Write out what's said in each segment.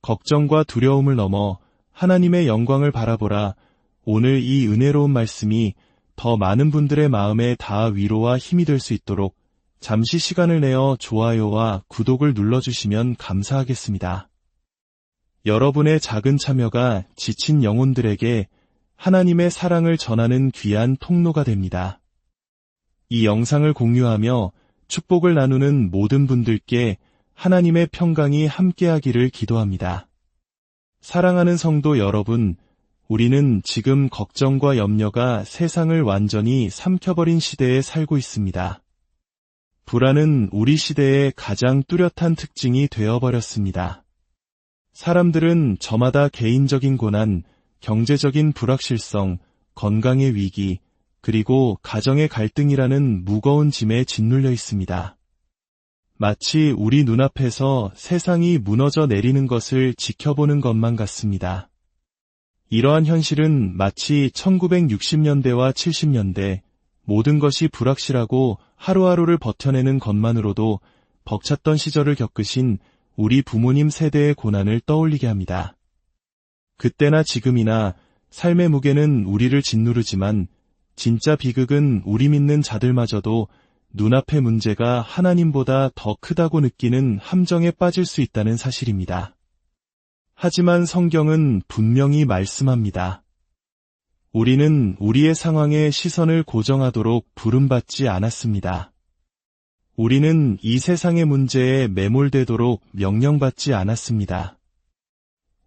걱정과 두려움을 넘어 하나님의 영광을 바라보라. 오늘 이 은혜로운 말씀이 더 많은 분들의 마음에 닿아 위로와 힘이 될 수 있도록 잠시 시간을 내어 좋아요와 구독을 눌러주시면 감사하겠습니다. 여러분의 작은 참여가 지친 영혼들에게 하나님의 사랑을 전하는 귀한 통로가 됩니다. 이 영상을 공유하며 축복을 나누는 모든 분들께 하나님의 평강이 함께하기를 기도합니다. 사랑하는 성도 여러분, 우리는 지금 걱정과 염려가 세상을 완전히 삼켜버린 시대에 살고 있습니다. 불안은 우리 시대의 가장 뚜렷한 특징이 되어버렸습니다. 사람들은 저마다 개인적인 고난, 경제적인 불확실성, 건강의 위기, 그리고 가정의 갈등이라는 무거운 짐에 짓눌려 있습니다. 마치 우리 눈앞에서 세상이 무너져 내리는 것을 지켜보는 것만 같습니다. 이러한 현실은 마치 1960년대와 70년대 모든 것이 불확실하고 하루하루를 버텨내는 것만으로도 벅찼던 시절을 겪으신 우리 부모님 세대의 고난을 떠올리게 합니다. 그때나 지금이나 삶의 무게는 우리를 짓누르지만 진짜 비극은 우리 믿는 자들마저도 눈앞의 문제가 하나님보다 더 크다고 느끼는 함정에 빠질 수 있다는 사실입니다. 하지만 성경은 분명히 말씀합니다. 우리는 우리의 상황에 시선을 고정하도록 부름받지 않았습니다. 우리는 이 세상의 문제에 매몰되도록 명령받지 않았습니다.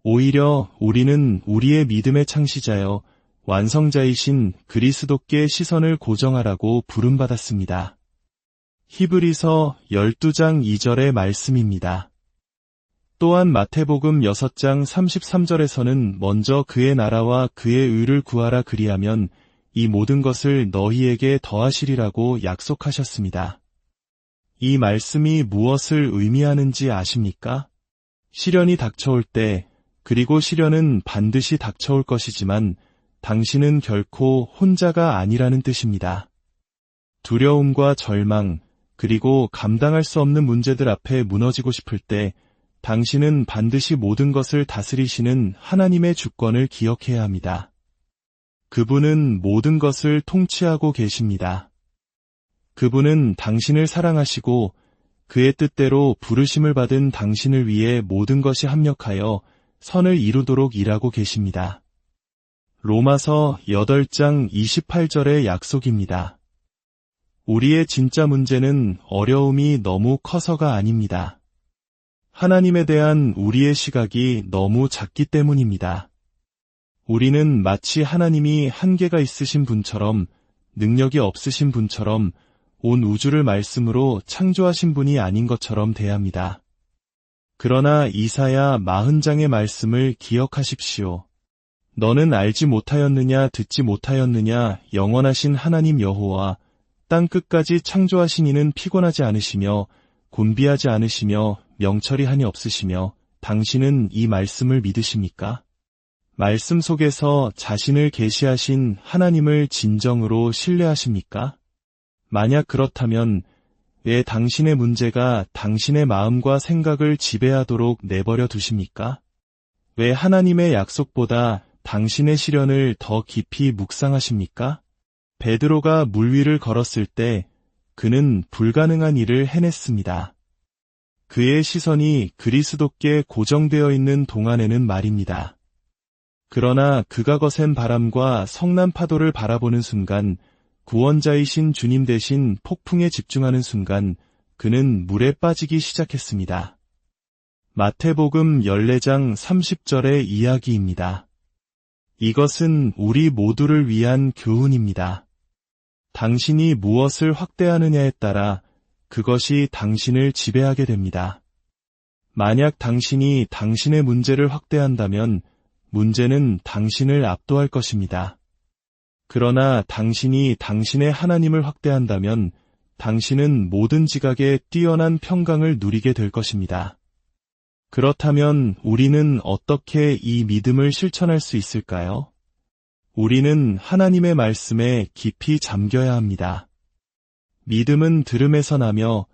오히려 우리는 우리의 믿음의 창시자여 완성자이신 그리스도께 시선을 고정하라고 부름받았습니다. 히브리서 12장 2절의 말씀입니다. 또한 마태복음 6장 33절에서는 먼저 그의 나라와 그의 의를 구하라 그리하면 이 모든 것을 너희에게 더하시리라고 약속하셨습니다. 이 말씀이 무엇을 의미하는지 아십니까? 시련이 닥쳐올 때, 그리고 시련은 반드시 닥쳐올 것이지만 당신은 결코 혼자가 아니라는 뜻입니다. 두려움과 절망, 그리고 감당할 수 없는 문제들 앞에 무너지고 싶을 때 당신은 반드시 모든 것을 다스리시는 하나님의 주권을 기억해야 합니다. 그분은 모든 것을 통치하고 계십니다. 그분은 당신을 사랑하시고 그의 뜻대로 부르심을 받은 당신을 위해 모든 것이 합력하여 선을 이루도록 일하고 계십니다. 로마서 8장 28절의 약속입니다. 우리의 진짜 문제는 어려움이 너무 커서가 아닙니다. 하나님에 대한 우리의 시각이 너무 작기 때문입니다. 우리는 마치 하나님이 한계가 있으신 분처럼, 능력이 없으신 분처럼 온 우주를 말씀으로 창조하신 분이 아닌 것처럼 대합니다. 그러나 이사야 40장의 말씀을 기억하십시오. 너는 알지 못하였느냐 듣지 못하였느냐 영원하신 하나님 여호와 땅 끝까지 창조하신 이는 피곤하지 않으시며 곤비하지 않으시며 명철이 한이 없으시며 당신은 이 말씀을 믿으십니까? 말씀 속에서 자신을 계시하신 하나님을 진정으로 신뢰하십니까? 만약 그렇다면 왜 당신의 문제가 당신의 마음과 생각을 지배하도록 내버려 두십니까? 왜 하나님의 약속보다 당신의 시련을 더 깊이 묵상하십니까? 베드로가 물 위를 걸었을 때 그는 불가능한 일을 해냈습니다. 그의 시선이 그리스도께 고정되어 있는 동안에는 말입니다. 그러나 그가 거센 바람과 성난 파도를 바라보는 순간, 구원자이신 주님 대신 폭풍에 집중하는 순간 그는 물에 빠지기 시작했습니다. 마태복음 14장 30절의 이야기입니다. 이것은 우리 모두를 위한 교훈입니다. 당신이 무엇을 확대하느냐에 따라 그것이 당신을 지배하게 됩니다. 만약 당신이 당신의 문제를 확대한다면 문제는 당신을 압도할 것입니다. 그러나 당신이 당신의 하나님을 확대한다면 당신은 모든 지각에 뛰어난 평강을 누리게 될 것입니다. 그렇다면 우리는 어떻게 이 믿음을 실천할 수 있을까요? 우리는 하나님의 말씀에 깊이 잠겨야 합니다. 믿음은 들음에서 나며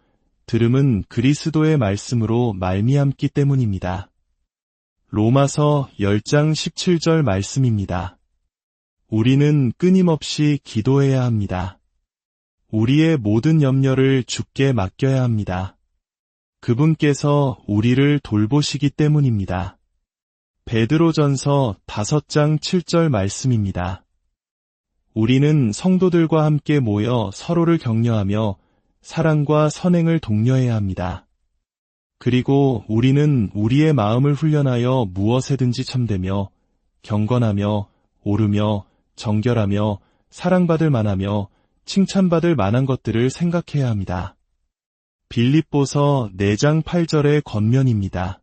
들음은 그리스도의 말씀으로 말미암기 때문입니다. 로마서 10장 17절 말씀입니다. 우리는 끊임없이 기도해야 합니다. 우리의 모든 염려를 주께 맡겨야 합니다. 그분께서 우리를 돌보시기 때문입니다. 베드로전서 5장 7절 말씀입니다. 우리는 성도들과 함께 모여 서로를 격려하며 사랑과 선행을 독려해야 합니다. 그리고 우리는 우리의 마음을 훈련하여 무엇에든지 참되며 경건하며 옳으며 정결하며 사랑받을 만하며 칭찬받을 만한 것들을 생각해야 합니다. 빌립보서 4장 8절의 권면입니다.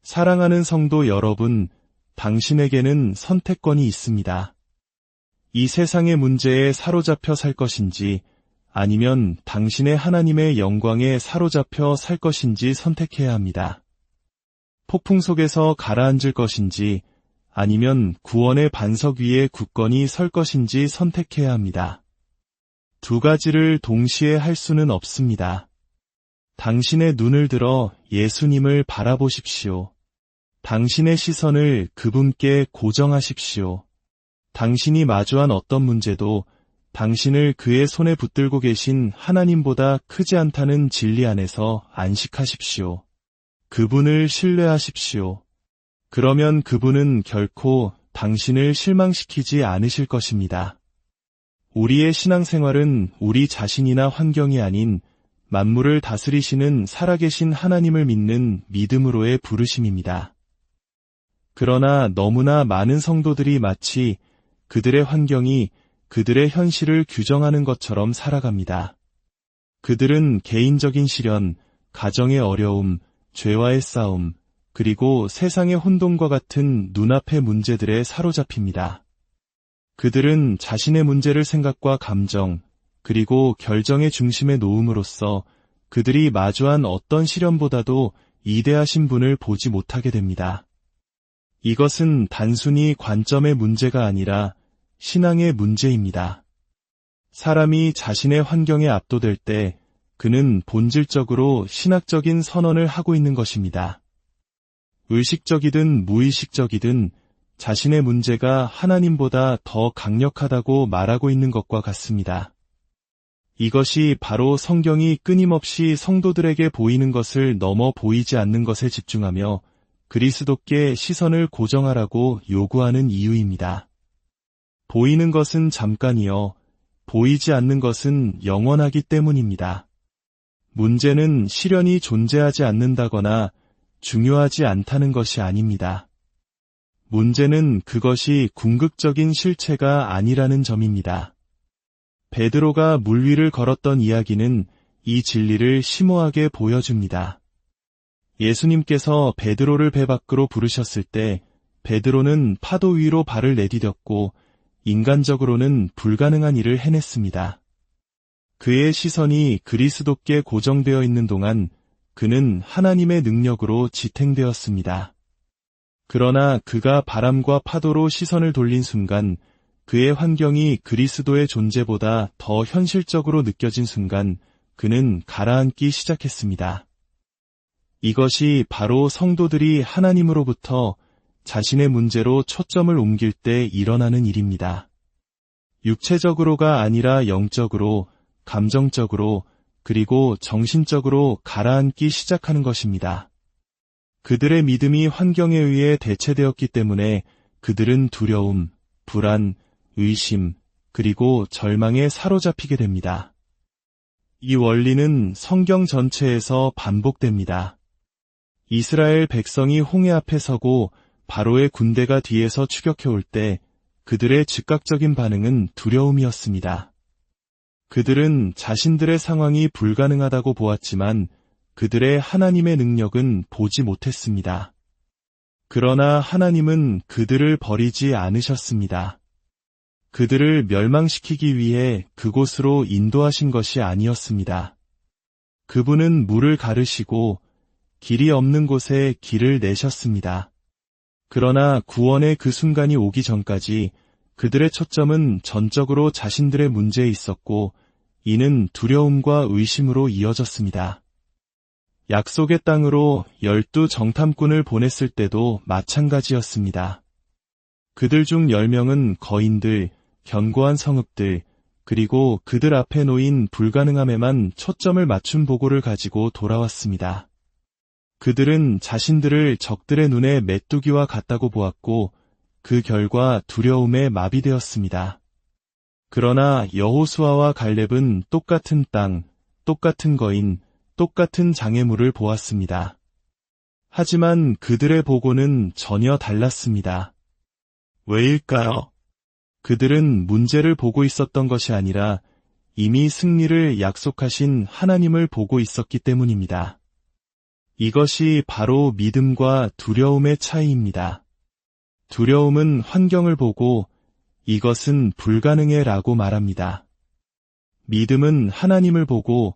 사랑하는 성도 여러분, 당신에게는 선택권이 있습니다. 이 세상의 문제에 사로잡혀 살 것인지 아니면 당신의 하나님의 영광에 사로잡혀 살 것인지 선택해야 합니다. 폭풍 속에서 가라앉을 것인지 아니면 구원의 반석 위에 굳건히 설 것인지 선택해야 합니다. 두 가지를 동시에 할 수는 없습니다. 당신의 눈을 들어 예수님을 바라보십시오. 당신의 시선을 그분께 고정하십시오. 당신이 마주한 어떤 문제도 당신을 그의 손에 붙들고 계신 하나님보다 크지 않다는 진리 안에서 안식하십시오. 그분을 신뢰하십시오. 그러면 그분은 결코 당신을 실망시키지 않으실 것입니다. 우리의 신앙생활은 우리 자신이나 환경이 아닌 만물을 다스리시는 살아계신 하나님을 믿는 믿음으로의 부르심입니다. 그러나 너무나 많은 성도들이 마치 그들의 환경이 그들의 현실을 규정하는 것처럼 살아갑니다. 그들은 개인적인 시련, 가정의 어려움, 죄와의 싸움, 그리고 세상의 혼돈과 같은 눈앞의 문제들에 사로잡힙니다. 그들은 자신의 문제를 생각과 감정, 그리고 결정의 중심에 놓음으로써 그들이 마주한 어떤 시련보다도 이대하신 분을 보지 못하게 됩니다. 이것은 단순히 관점의 문제가 아니라 신앙의 문제입니다. 사람이 자신의 환경에 압도될 때 그는 본질적으로 신학적인 선언을 하고 있는 것입니다. 의식적이든 무의식적이든 자신의 문제가 하나님보다 더 강력하다고 말하고 있는 것과 같습니다. 이것이 바로 성경이 끊임없이 성도들에게 보이는 것을 넘어 보이지 않는 것에 집중하며 그리스도께 시선을 고정하라고 요구하는 이유입니다. 보이는 것은 잠깐이요, 보이지 않는 것은 영원하기 때문입니다. 문제는 시련이 존재하지 않는다거나 중요하지 않다는 것이 아닙니다. 문제는 그것이 궁극적인 실체가 아니라는 점입니다. 베드로가 물 위를 걸었던 이야기는 이 진리를 심오하게 보여줍니다. 예수님께서 베드로를 배 밖으로 부르셨을 때 베드로는 파도 위로 발을 내디뎠고 인간적으로는 불가능한 일을 해냈습니다. 그의 시선이 그리스도께 고정되어 있는 동안 그는 하나님의 능력으로 지탱되었습니다. 그러나 그가 바람과 파도로 시선을 돌린 순간 그의 환경이 그리스도의 존재보다 더 현실적으로 느껴진 순간 그는 가라앉기 시작했습니다. 이것이 바로 성도들이 하나님으로부터 자신의 문제로 초점을 옮길 때 일어나는 일입니다. 육체적으로가 아니라 영적으로, 감정적으로, 그리고 정신적으로 가라앉기 시작하는 것입니다. 그들의 믿음이 환경에 의해 대체되었기 때문에 그들은 두려움, 불안, 의심, 그리고 절망에 사로잡히게 됩니다. 이 원리는 성경 전체에서 반복됩니다. 이스라엘 백성이 홍해 앞에 서고 바로의 군대가 뒤에서 추격해올 때 그들의 즉각적인 반응은 두려움이었습니다. 그들은 자신들의 상황이 불가능하다고 보았지만 그들의 하나님의 능력은 보지 못했습니다. 그러나 하나님은 그들을 버리지 않으셨습니다. 그들을 멸망시키기 위해 그곳으로 인도하신 것이 아니었습니다. 그분은 물을 가르시고 길이 없는 곳에 길을 내셨습니다. 그러나 구원의 그 순간이 오기 전까지 그들의 초점은 전적으로 자신들의 문제에 있었고 이는 두려움과 의심으로 이어졌습니다. 약속의 땅으로 12 정탐꾼을 보냈을 때도 마찬가지였습니다. 그들 중 10명은 거인들, 견고한 성읍들, 그리고 그들 앞에 놓인 불가능함에만 초점을 맞춘 보고를 가지고 돌아왔습니다. 그들은 자신들을 적들의 눈에 메뚜기와 같다고 보았고 그 결과 두려움에 마비되었습니다. 그러나 여호수아와 갈렙은 똑같은 땅, 똑같은 거인, 똑같은 장애물을 보았습니다. 하지만 그들의 보고는 전혀 달랐습니다. 왜일까요? 그들은 문제를 보고 있었던 것이 아니라 이미 승리를 약속하신 하나님을 보고 있었기 때문입니다. 이것이 바로 믿음과 두려움의 차이입니다. 두려움은 환경을 보고 이것은 불가능해 라고 말합니다. 믿음은 하나님을 보고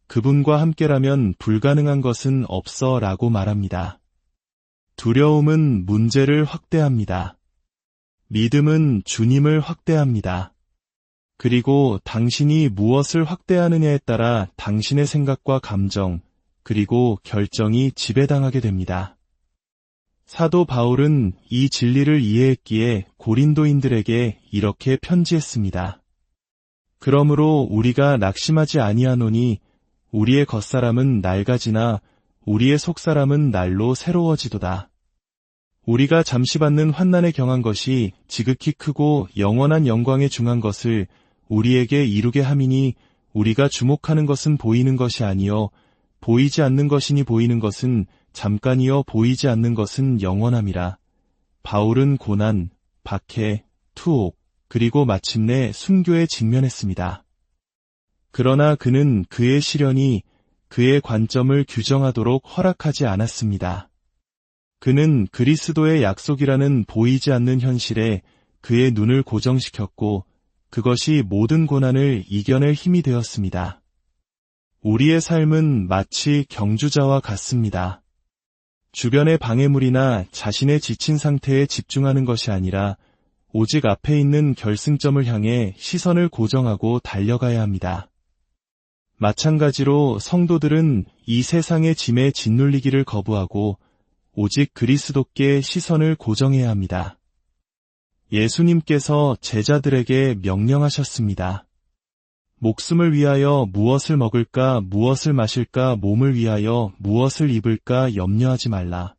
그분과 함께라면 불가능한 것은 없어 라고 말합니다. 두려움은 문제를 확대합니다. 믿음은 주님을 확대합니다. 그리고 당신이 무엇을 확대하느냐에 따라 당신의 생각과 감정, 그리고 결정이 지배당하게 됩니다. 사도 바울은 이 진리를 이해했기에 고린도인들에게 이렇게 편지했습니다. 그러므로 우리가 낙심하지 아니하노니 우리의 겉사람은 낡아지나 우리의 속사람은 날로 새로워지도다. 우리가 잠시 받는 환난에 경한 것이 지극히 크고 영원한 영광에 중한 것을 우리에게 이루게 함이니 우리가 주목하는 것은 보이는 것이 아니요 보이지 않는 것이니 보이는 것은 잠깐이요 보이지 않는 것은 영원함이라. 바울은 고난, 박해, 투옥, 그리고 마침내 순교에 직면했습니다. 그러나 그는 그의 시련이 그의 관점을 규정하도록 허락하지 않았습니다. 그는 그리스도의 약속이라는 보이지 않는 현실에 그의 눈을 고정시켰고 그것이 모든 고난을 이겨낼 힘이 되었습니다. 우리의 삶은 마치 경주자와 같습니다. 주변의 방해물이나 자신의 지친 상태에 집중하는 것이 아니라 오직 앞에 있는 결승점을 향해 시선을 고정하고 달려가야 합니다. 마찬가지로 성도들은 이 세상의 짐에 짓눌리기를 거부하고 오직 그리스도께 시선을 고정해야 합니다. 예수님께서 제자들에게 명령하셨습니다. 목숨을 위하여 무엇을 먹을까, 무엇을 마실까, 몸을 위하여 무엇을 입을까 염려하지 말라.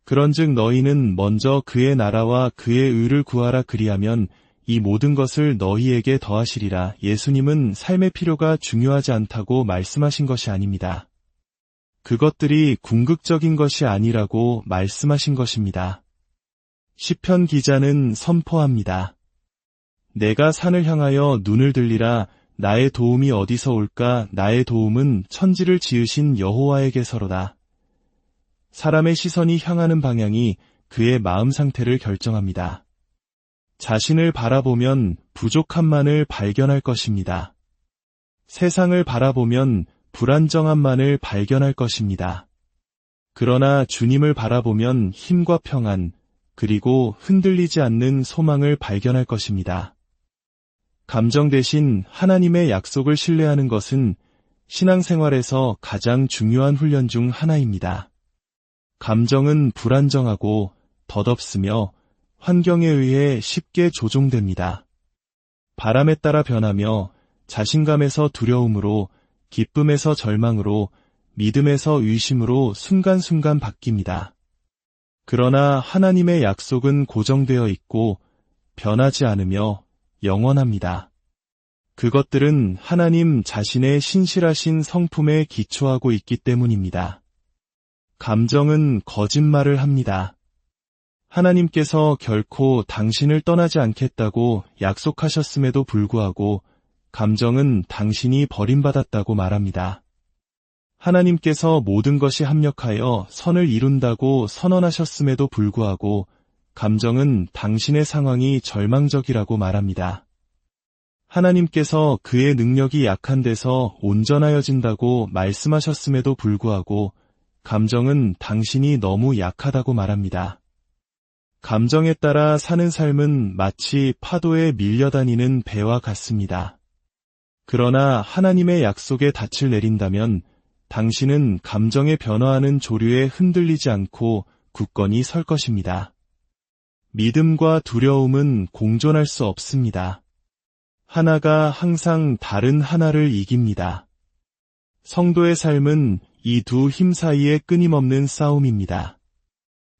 그런즉 너희는 먼저 그의 나라와 그의 의를 구하라. 그리하면 이 모든 것을 너희에게 더하시리라. 예수님은 삶의 필요가 중요하지 않다고 말씀하신 것이 아닙니다. 그것들이 궁극적인 것이 아니라고 말씀하신 것입니다. 시편 기자는 선포합니다. 내가 산을 향하여 눈을 들리라. 나의 도움이 어디서 올까? 나의 도움은 천지를 지으신 여호와에게서로다. 사람의 시선이 향하는 방향이 그의 마음 상태를 결정합니다. 자신을 바라보면 부족함만을 발견할 것입니다. 세상을 바라보면 불안정함만을 발견할 것입니다. 그러나 주님을 바라보면 힘과 평안, 그리고 흔들리지 않는 소망을 발견할 것입니다. 감정 대신 하나님의 약속을 신뢰하는 것은 신앙생활에서 가장 중요한 훈련 중 하나입니다. 감정은 불안정하고 덧없으며 환경에 의해 쉽게 조종됩니다. 바람에 따라 변하며 자신감에서 두려움으로, 기쁨에서 절망으로, 믿음에서 의심으로 순간순간 바뀝니다. 그러나 하나님의 약속은 고정되어 있고 변하지 않으며 영원합니다. 그것들은 하나님 자신의 신실하신 성품에 기초하고 있기 때문입니다. 감정은 거짓말을 합니다. 하나님께서 결코 당신을 떠나지 않겠다고 약속하셨음에도 불구하고 감정은 당신이 버림받았다고 말합니다. 하나님께서 모든 것이 합력하여 선을 이룬다고 선언하셨음에도 불구하고 감정은 당신의 상황이 절망적이라고 말합니다. 하나님께서 그의 능력이 약한 데서 온전하여진다고 말씀하셨음에도 불구하고 감정은 당신이 너무 약하다고 말합니다. 감정에 따라 사는 삶은 마치 파도에 밀려다니는 배와 같습니다. 그러나 하나님의 약속에 닻을 내린다면 당신은 감정의 변화하는 조류에 흔들리지 않고 굳건히 설 것입니다. 믿음과 두려움은 공존할 수 없습니다. 하나가 항상 다른 하나를 이깁니다. 성도의 삶은 이 두 힘 사이의 끊임없는 싸움입니다.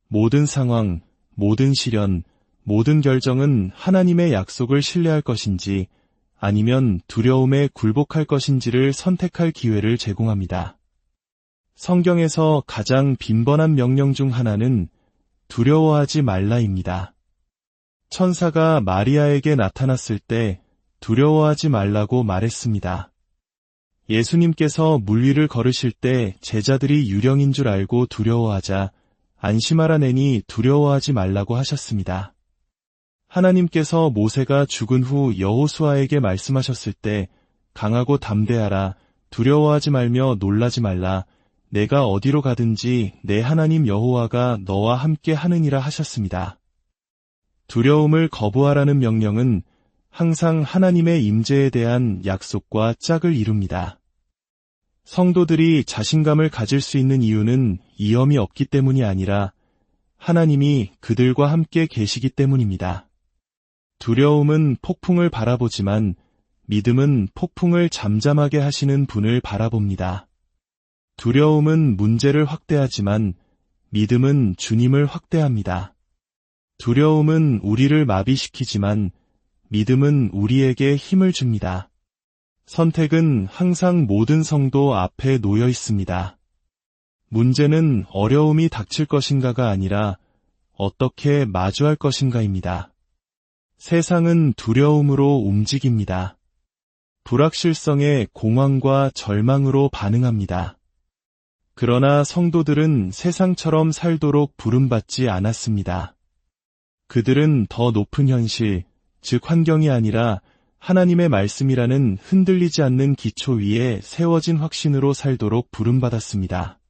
모든 상황, 모든 시련, 모든 결정은 하나님의 약속을 신뢰할 것인지 아니면 두려움에 굴복할 것인지를 선택할 기회를 제공합니다. 성경에서 가장 빈번한 명령 중 하나는 두려워하지 말라입니다. 천사가 마리아에게 나타났을 때 두려워하지 말라고 말했습니다. 예수님께서 물 위를 걸으실 때 제자들이 유령인 줄 알고 두려워하자 안심하라내니 두려워하지 말라고 하셨습니다. 하나님께서 모세가 죽은 후 여호수아에게 말씀하셨을 때 강하고 담대하라, 두려워하지 말며 놀라지 말라, 내가 어디로 가든지 내 하나님 여호와가 너와 함께 하느니라 하셨습니다. 두려움을 거부하라는 명령은 항상 하나님의 임재에 대한 약속과 짝을 이룹니다. 성도들이 자신감을 가질 수 있는 이유는 위험이 없기 때문이 아니라 하나님이 그들과 함께 계시기 때문입니다. 두려움은 폭풍을 바라보지만 믿음은 폭풍을 잠잠하게 하시는 분을 바라봅니다. 두려움은 문제를 확대하지만 믿음은 주님을 확대합니다. 두려움은 우리를 마비시키지만 믿음은 우리에게 힘을 줍니다. 선택은 항상 모든 성도 앞에 놓여 있습니다. 문제는 어려움이 닥칠 것인가가 아니라 어떻게 마주할 것인가입니다. 세상은 두려움으로 움직입니다. 불확실성에 공황과 절망으로 반응합니다. 그러나 성도들은 세상처럼 살도록 부름받지 않았습니다. 그들은 더 높은 현실, 즉 환경이 아니라 하나님의 말씀이라는 흔들리지 않는 기초 위에 세워진 확신으로 살도록 부름받았습니다.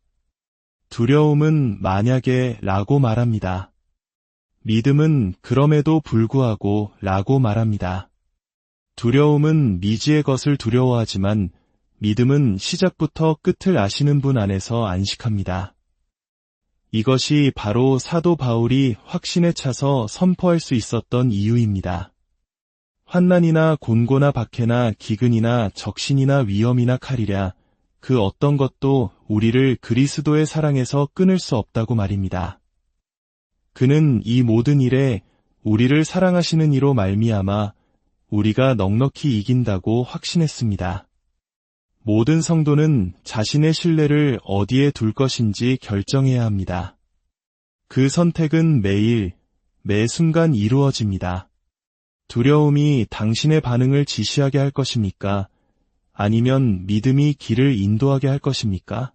두려움은 만약에 라고 말합니다. 믿음은 그럼에도 불구하고 라고 말합니다. 두려움은 미지의 것을 두려워하지만 믿음은 시작부터 끝을 아시는 분 안에서 안식합니다. 이것이 바로 사도 바울이 확신에 차서 선포할 수 있었던 이유입니다. 환난이나 곤고나 박해나 기근이나 적신이나 위험이나 칼이랴 그 어떤 것도 우리를 그리스도의 사랑에서 끊을 수 없다고 말입니다. 그는 이 모든 일에 우리를 사랑하시는 이로 말미암아 우리가 넉넉히 이긴다고 확신했습니다. 모든 성도는 자신의 신뢰를 어디에 둘 것인지 결정해야 합니다. 그 선택은 매일, 매 순간 이루어집니다. 두려움이 당신의 반응을 지시하게 할 것입니까? 아니면 믿음이 길을 인도하게 할 것입니까?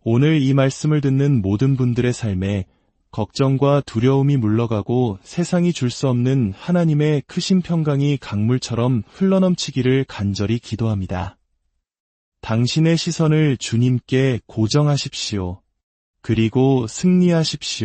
오늘 이 말씀을 듣는 모든 분들의 삶에 걱정과 두려움이 물러가고 세상이 줄 수 없는 하나님의 크신 평강이 강물처럼 흘러넘치기를 간절히 기도합니다. 당신의 시선을 주님께 고정하십시오. 그리고 승리하십시오.